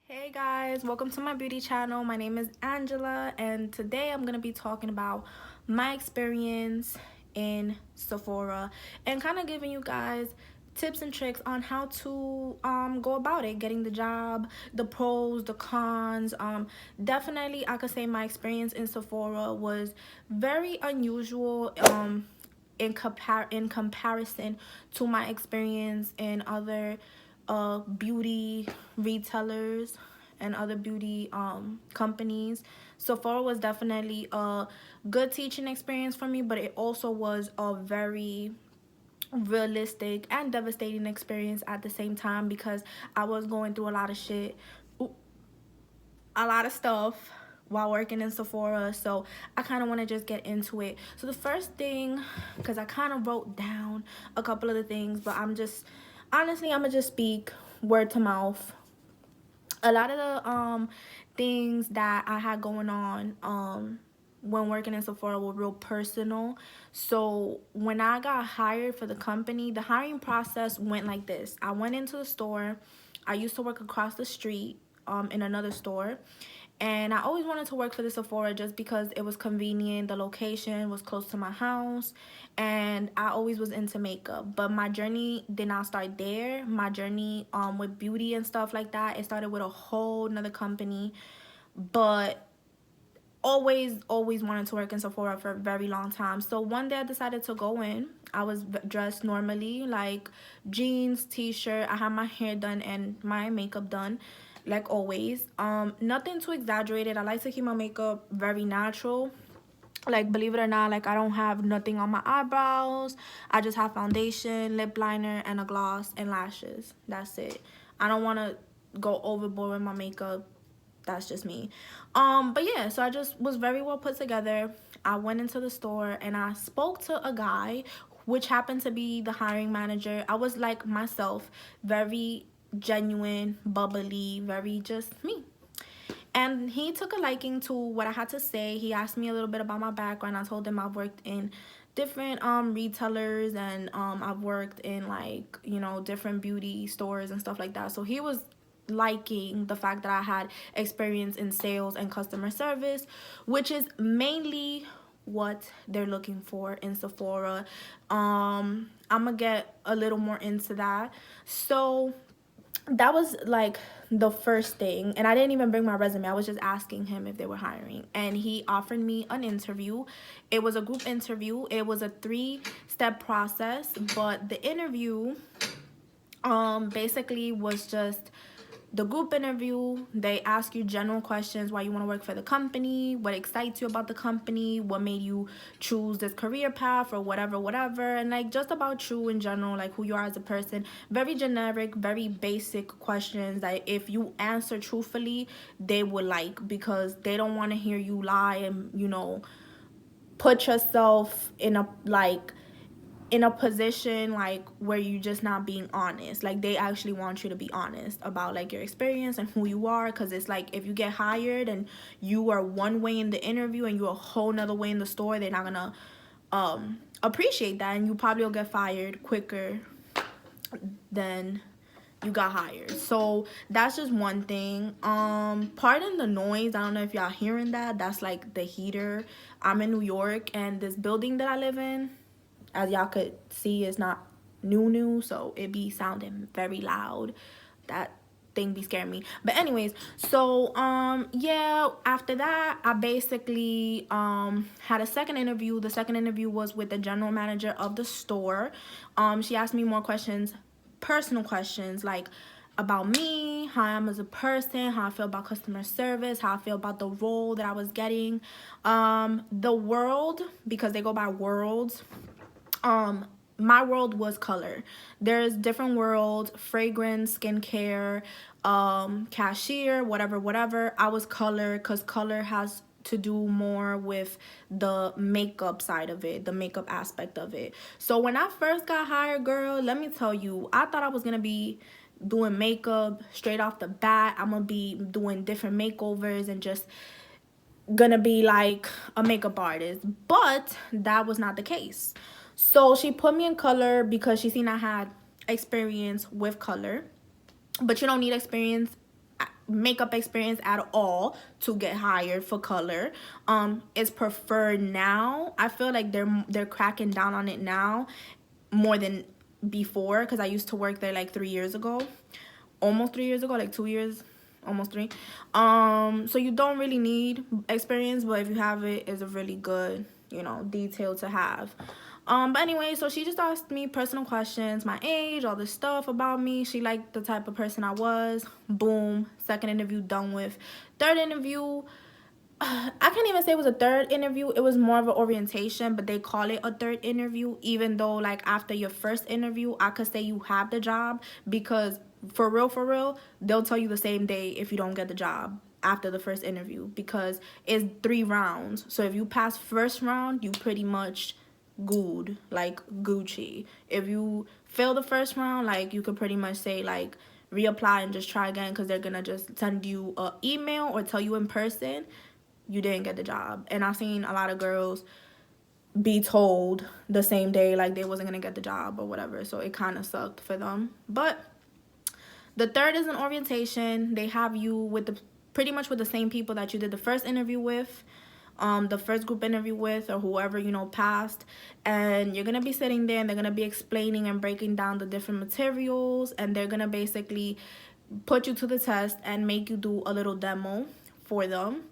Hey guys, welcome to my beauty channel. My name is Angela, and today I'm gonna be talking about my experience in Sephora and kind of giving you guys tips and tricks on how to go about it, getting the job, the pros, the cons. Definitely I could say my experience in Sephora was very unusual in comparison to my experience in other beauty retailers and other beauty companies. Sephora was definitely a good teaching experience for me, but it also was a very realistic and devastating experience at the same time because I was going through a lot of shit, a lot of stuff while working in Sephora. So I kind of want to just get into it. So the first thing, because I kind of wrote down a couple of the things, but honestly, I'm gonna just speak word to mouth. A lot of the things that I had going on when working in Sephora were real personal. So when I got hired for the company, the hiring process went like this. I went into the store. I used to work across the street in another store, and I always wanted to work for the Sephora just because it was convenient. The location was close to my house, and I always was into makeup. But my journey did not start there. My journey with beauty and stuff like that, it started with a whole nother company. But always wanted to work in Sephora for a very long time. So one day I decided to go in. I was dressed normally, like jeans, t-shirt. I had my hair done and my makeup done, like always. Nothing too exaggerated. I like to keep my makeup very natural. Like, believe it or not, like I don't have nothing on my eyebrows. I just have foundation, lip liner, and a gloss and lashes. That's it. I don't want to go overboard with my makeup. That's just me. But yeah, so I just was very well put together. I went into the store and I spoke to a guy, which happened to be the hiring manager. I was like myself, very genuine, bubbly, very just me. And he took a liking to what I had to say. He asked me a little bit about my background. I told him I've worked in different retailers, and I've worked in, like, you know, different beauty stores and stuff like that. So he was liking the fact that I had experience in sales and customer service, which is mainly what they're looking for in Sephora. I'm gonna get a little more into that. So that was like the first thing, and I didn't even bring my resume. I was just asking him if they were hiring, and he offered me an interview. It was a group interview. It was a 3-step process, but the interview basically was just the group interview. They ask you general questions: why you want to work for the company, what excites you about the company, what made you choose this career path, or whatever, and like just about you in general, like who you are as a person. Very generic, very basic questions that if you answer truthfully, they would like, because they don't want to hear you lie and, you know, put yourself in a, like, in a position like where you just not being honest. Like, they actually want you to be honest about like your experience and who you are, because it's like if you get hired and you are one way in the interview and you're a whole nother way in the store, they're not gonna appreciate that, and you probably will get fired quicker than you got hired. So that's just one thing. Pardon the noise. I don't know if y'all hearing that. That's like the heater. I'm in New York, and this building that I live in, as y'all could see, is not new, so it be sounding very loud. That thing be scaring me. But anyways, so yeah, after that I basically had a second interview. The second interview was with the general manager of the store. She asked me more questions, personal questions, like about me, how I am as a person, how I feel about customer service, how I feel about the role that I was getting. The world, because they go by worlds, my world was color. There's different worlds: fragrance, skincare, cashier, whatever. I was color, because color has to do more with the makeup side of it, the makeup aspect of it. So when I first got hired, girl, let me tell you, I thought I was gonna be doing makeup straight off the bat. I'm gonna be doing different makeovers and just gonna be like a makeup artist, but that was not the case. So she put me in color because she seen I had experience with color. but you don't need makeup experience at all to get hired for color. It's preferred now. I feel like they're cracking down on it now more than before, because I used to work there like 3 years ago, almost 3 years ago, like 2 years, almost three. So you don't really need experience, but if you have it, it's a really good, detail to have. But anyway, so she just asked me personal questions, my age, all this stuff about me. She liked the type of person I was. Boom. Second interview done with. Third interview, I can't even say it was a third interview. It was more of an orientation, but they call it a third interview, even though like after your first interview, I could say you have the job, because for real, they'll tell you the same day if you don't get the job after the first interview, because it's 3 rounds. So if you pass first round, you pretty much good, like Gucci. If you fail the first round, like you could pretty much say like reapply and just try again, because they're gonna just send you a email or tell you in person you didn't get the job. And I've seen a lot of girls be told the same day like they wasn't gonna get the job or whatever, so it kind of sucked for them. But the third is an orientation. They have you with the pretty much with the same people that you did the first interview with, the first group interview with, or whoever passed, and you're gonna be sitting there and they're gonna be explaining and breaking down the different materials, and they're gonna basically put you to the test and make you do a little demo for them.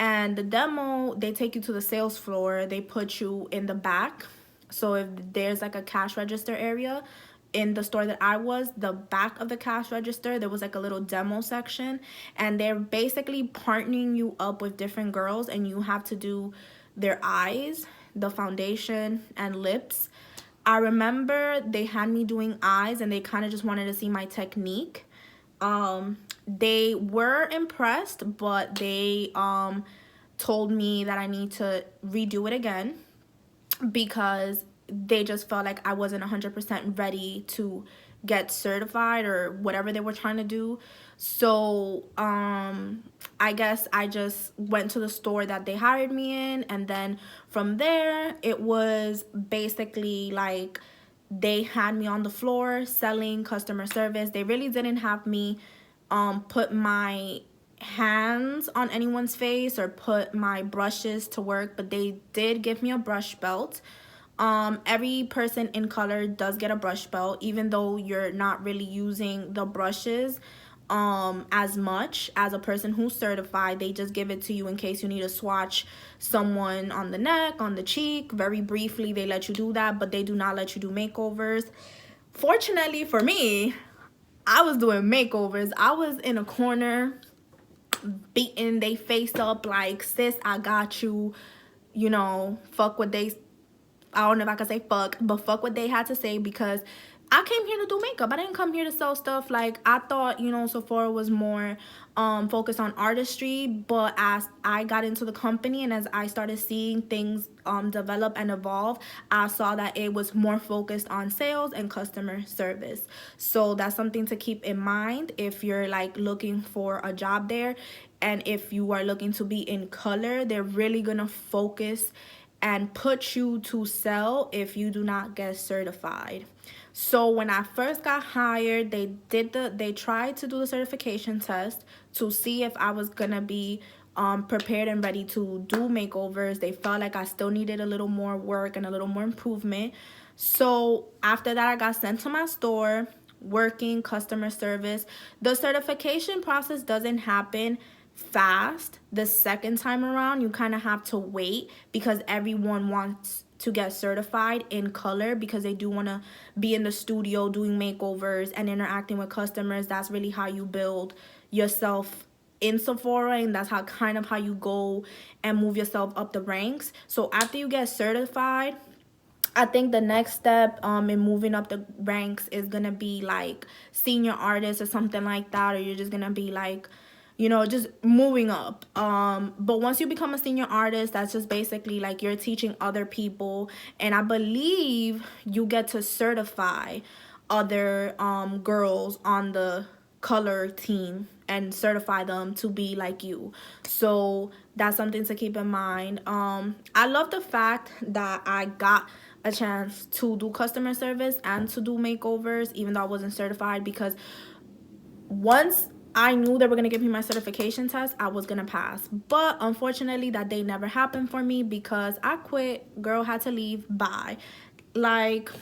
And the demo, they take you to the sales floor. They put you in the back. So if there's like a cash register area in the store that I was, the back of the cash register, there was like a little demo section. And they're basically partnering you up with different girls, and you have to do their eyes, the foundation, and lips. I remember they had me doing eyes, and they kind of just wanted to see my technique. They were impressed, but they told me that I need to redo it again, because they just felt like I wasn't 100% ready to get certified or whatever they were trying to do. So I guess I just went to the store that they hired me in, and then from there it was basically like they had me on the floor selling customer service. They really didn't have me put my hands on anyone's face or put my brushes to work, but they did give me a brush belt. Every person in color does get a brush belt, even though you're not really using the brushes as much as a person who's certified. They just give it to you in case you need to swatch someone on the neck, on the cheek. Very briefly, they let you do that, but they do not let you do makeovers. Fortunately for me, I was doing makeovers. I was in a corner beating they face up like, sis, I got you. Fuck what they, I don't know if I can say fuck, but fuck what they had to say, because I came here to do makeup. I didn't come here to sell stuff. Like, I thought, Sephora was more focused on artistry, but as I got into the company and as I started seeing things develop and evolve, I saw that it was more focused on sales and customer service. So that's something to keep in mind if you're like looking for a job there. And if you are looking to be in color, they're really gonna focus and put you to sell if you do not get certified. So when I first got hired, they tried to do the certification test to see if I was gonna be prepared and ready to do makeovers. They felt like I still needed a little more work and a little more improvement. So after that, I got sent to my store working customer service. The certification process doesn't happen fast. The second time around, you kind of have to wait, because everyone wants to get certified in color, because they do want to be in the studio doing makeovers and interacting with customers. That's really how you build yourself in Sephora, and that's how you go and move yourself up the ranks. So after you get certified, I think the next step in moving up the ranks is gonna be like senior artist or something like that, or you're just gonna be like, just moving up. But once you become a senior artist, that's just basically like you're teaching other people, and I believe you get to certify other girls on the color team and certify them to be like you. So that's something to keep in mind. I love the fact that I got a chance to do customer service and to do makeovers, even though I wasn't certified, because once I knew they were going to give me my certification test, I was going to pass. But unfortunately, that day never happened for me because I quit. Girl had to leave. Bye. Like,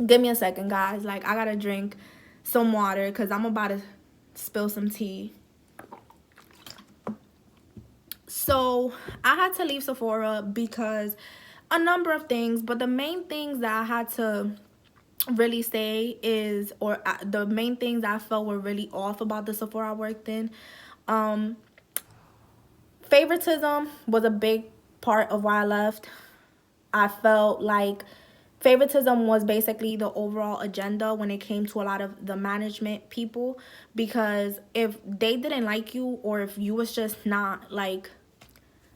give me a second, guys. Like, I got to drink some water because I'm about to spill some tea. So, I had to leave Sephora because a number of things. But the main things that I had to really say is, or the main things I felt were really off about the Sephora I worked in, favoritism was a big part of why I left. I felt like favoritism was basically the overall agenda when it came to a lot of the management people, because if they didn't like you, or if you was just not like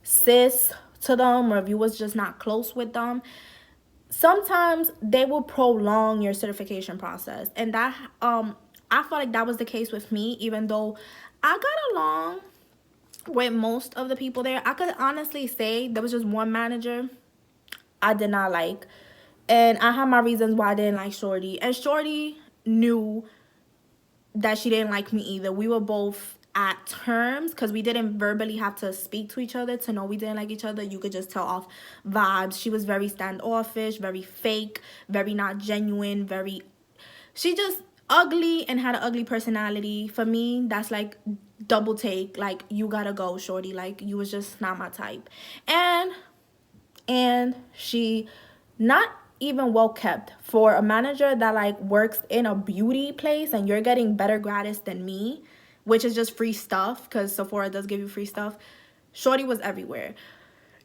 sis to them, or if you was just not close with them, sometimes they will prolong your certification process. And that I felt like that was the case with me. Even though I got along with most of the people there, I could honestly say there was just one manager I did not like, and I had my reasons why I didn't like Shorty, and Shorty knew that she didn't like me either. We were both at terms because we didn't verbally have to speak to each other to know we didn't like each other. You could just tell off vibes. She was very standoffish, very fake, very not genuine, very, she just ugly and had an ugly personality. For me, that's like double take. Like, you gotta go, Shorty. Like, you was just not my type. And she not even well kept for a manager that like works in a beauty place, and you're getting better gratis than me, which is just free stuff because Sephora does give you free stuff. Shorty was everywhere.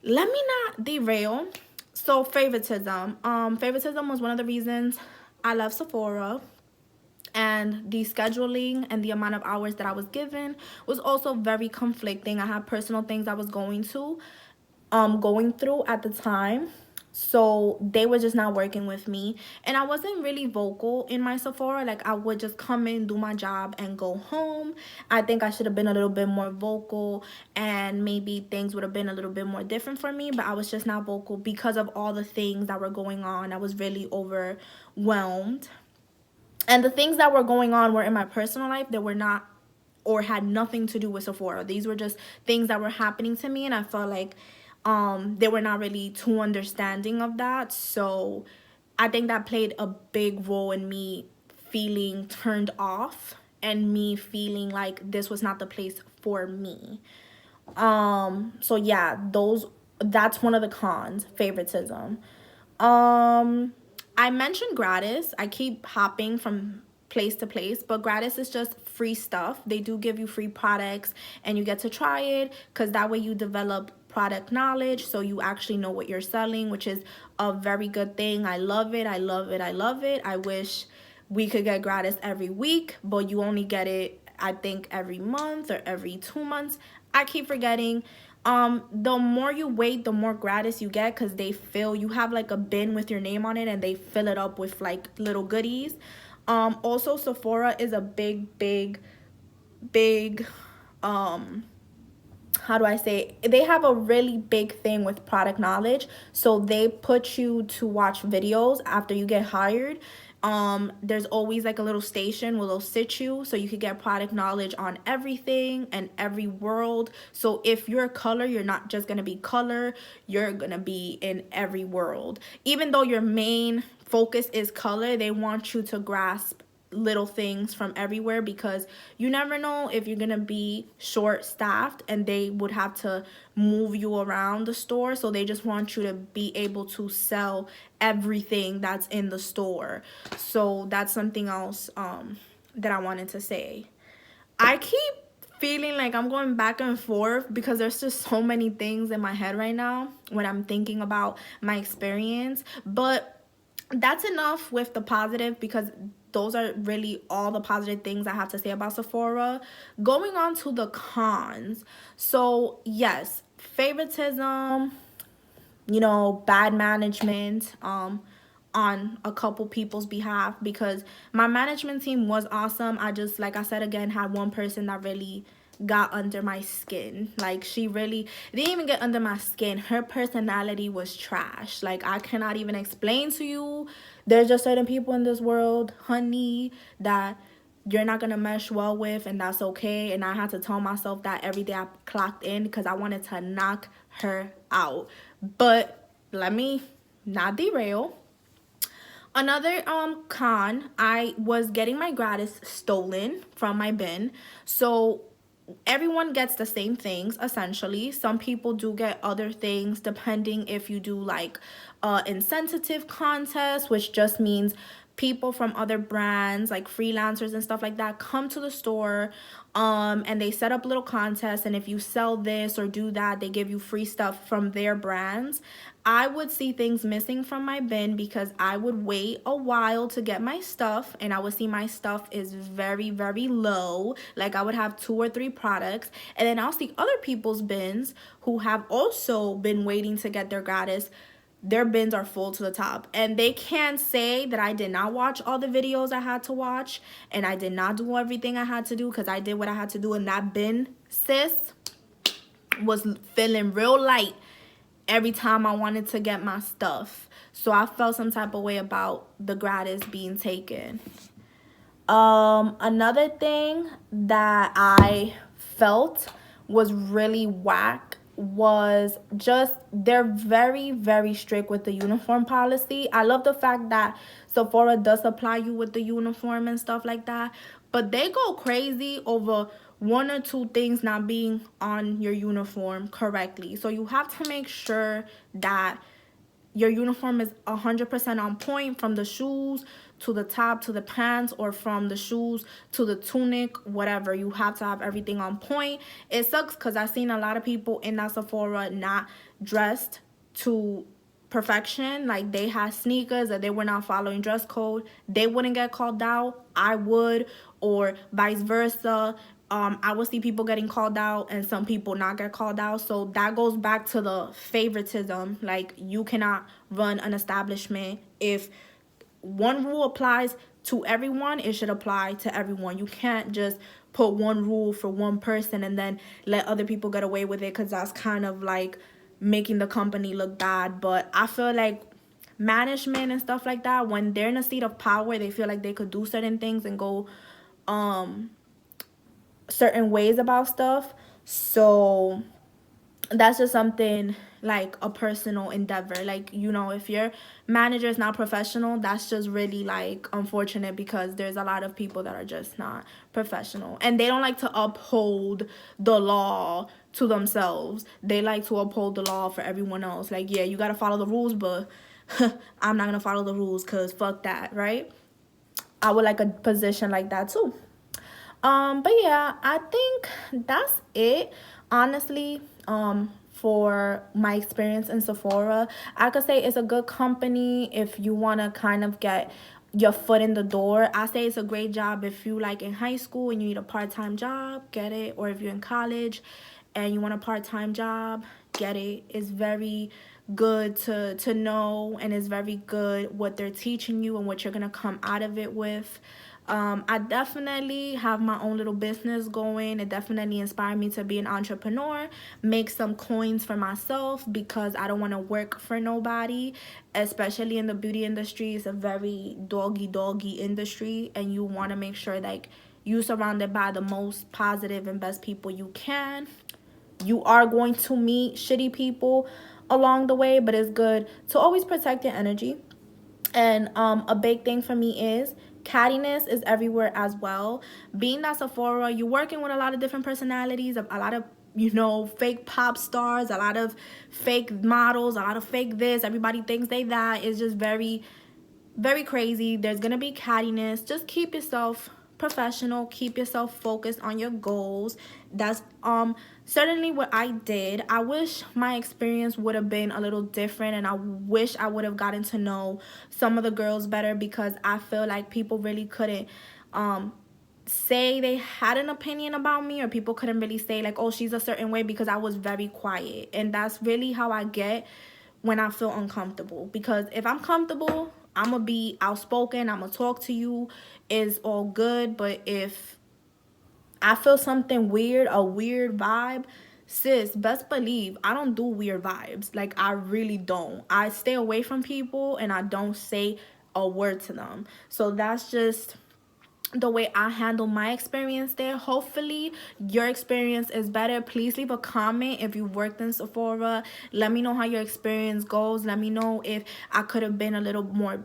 Let me not derail. So favoritism. Favoritism was one of the reasons I left Sephora. And the scheduling and the amount of hours that I was given was also very conflicting. I had personal things I was going through at the time, so they were just not working with me. And I wasn't really vocal in my Sephora. Like, I would just come in, do my job, and go home. I think I should have been a little bit more vocal, and maybe things would have been a little bit more different for me, but I was just not vocal because of all the things that were going on. I was really overwhelmed, and the things that were going on were in my personal life. They were not, or had nothing to do with Sephora. These were just things that were happening to me, and I felt like they were not really too understanding of that. So I think that played a big role in me feeling turned off, and me feeling like this was not the place for me. So yeah, that's one of the cons, favoritism. I mentioned gratis. I keep hopping from place to place, but gratis is just free stuff. They do give you free products, and you get to try it, because that way you develop product knowledge, so you actually know what you're selling, which is a very good thing. I love it. I love it. I love it. I wish we could get gratis every week, but you only get it, I think, every month or every 2 months. I keep forgetting. The more you wait, the more gratis you get, because you have like a bin with your name on it, and they fill it up with like little goodies. Also, Sephora is a big how do I say, they have a really big thing with product knowledge. So they put you to watch videos after you get hired. There's always like a little station where they'll sit you, so you could get product knowledge on everything and every world. So if you're color, you're not just gonna be color, you're gonna be in every world. Even though your main focus is color, they want you to grasp little things from everywhere, because you never know if you're gonna be short staffed and they would have to move you around the store. So they just want you to be able to sell everything that's in the store. So that's something else that I wanted to say. I keep feeling like I'm going back and forth because there's just so many things in my head right now when I'm thinking about my experience, but that's enough with the positive, because those are really all the positive things I have to say about Sephora. Going on to the cons. So yes, favoritism, bad management on a couple people's behalf, because my management team was awesome. I just, like I said again, had one person that really got under my skin. Like, she really didn't even get under my skin. Her personality was trash. Like, I cannot even explain to you. There's just certain people in this world, honey, that you're not gonna mesh well with, and that's okay. And I had to tell myself that every day I clocked in because I wanted to knock her out. But let me not derail. Another con, I was getting my gratis stolen from my bin. So everyone gets the same things essentially. Some people do get other things depending if you do like insensitive contest, which just means people from other brands like freelancers and stuff like that come to the store, and they set up little contests, and if you sell this or do that, they give you free stuff from their brands. I would see things missing from my bin because I would wait a while to get my stuff, and I would see my stuff is very, very low. Like I would have 2 or 3 products, and then I'll see other people's bins who have also been waiting to get their gratis. Their bins are full to the top, and they can't say that I did not watch all the videos I had to watch and I did not do everything I had to do, because I did what I had to do. And that bin, sis, was feeling real light every time I wanted to get my stuff. So I felt some type of way about the gratis being taken. Another thing that I felt was really whack was just they're very, very strict with the uniform policy. I love the fact that Sephora does supply you with the uniform and stuff like that, but they go crazy over 1 or 2 things not being on your uniform correctly. So you have to make sure that your uniform is 100% on point, from the shoes to the top to the pants, or from the shoes to the tunic, whatever. You have to have everything on point. It sucks because I've seen a lot of people in that Sephora not dressed to perfection. Like they had sneakers or they were not following dress code. They wouldn't get called out. I would, or vice versa. I would see people getting called out and some people not get called out. So that goes back to the favoritism. Like you cannot run an establishment. If one rule applies to everyone, it should apply to everyone. You can't just put one rule for one person and then let other people get away with it, because that's kind of like making the company look bad. But I feel like management and stuff like that, when they're in a seat of power, they feel like they could do certain things and go certain ways about stuff. So that's just something like a personal endeavor. Like, you know, if your manager is not professional, that's just really like unfortunate, because there's a lot of people that are just not professional and they don't like to uphold the law to themselves. They like to uphold the law for everyone else. Like, yeah, you got to follow the rules, but I'm not going to follow the rules because fuck that, right? I would like a position like that too. But yeah, I think that's it. Honestly, for my experience in Sephora, I could say it's a good company if you want to kind of get your foot in the door. I say it's a great job if you like in high school and you need a part-time job, get it. Or if you're in college and you want a part-time job, get it. It's very good to know, and it's very good what they're teaching you and what you're gonna come out of it with. I definitely have my own little business going. It definitely inspired me to be an entrepreneur, make some coins for myself, because I don't want to work for nobody, especially in the beauty industry. It's a very doggy industry, and you want to make sure like you surrounded by the most positive and best people you can. You are going to meet shitty people along the way, but it's good to always protect your energy. And a big thing for me is cattiness is everywhere as well. Being at Sephora, you're working with a lot of different personalities, a lot of, you know, fake pop stars, a lot of fake models, a lot of fake this. Everybody thinks they that. It's just very, very crazy. There's gonna be cattiness. Just keep yourself professional, keep yourself focused on your goals. That's certainly what I did. I wish my experience would have been a little different, and I wish I would have gotten to know some of the girls better, because I feel like people really couldn't say they had an opinion about me, or people couldn't really say like, oh, she's a certain way, because I was very quiet. And that's really how I get when I feel uncomfortable, because if I'm comfortable, I'm gonna be outspoken, I'm gonna talk to you, is all good. But if I feel something weird, a weird vibe, sis, best believe I don't do weird vibes. Like, I really don't. I stay away from people and I don't say a word to them. So that's just the way I handle my experience there. Hopefully your experience is better. Please leave a comment if you worked in Sephora. Let me know how your experience goes. Let me know if I could have been a little more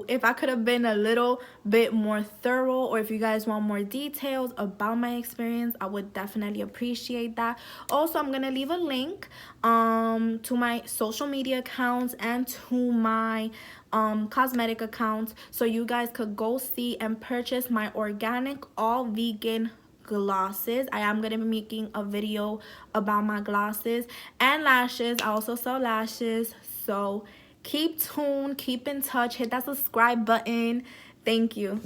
if I could have been a little bit more thorough, or if you guys want more details about my experience, I would definitely appreciate that. Also, I'm gonna leave a link to my social media accounts and to my cosmetic accounts, so you guys could go see and purchase my organic all vegan glosses. I am gonna be making a video about my glosses and lashes. I also sell lashes, so keep tuned, keep in touch, hit that subscribe button. Thank you.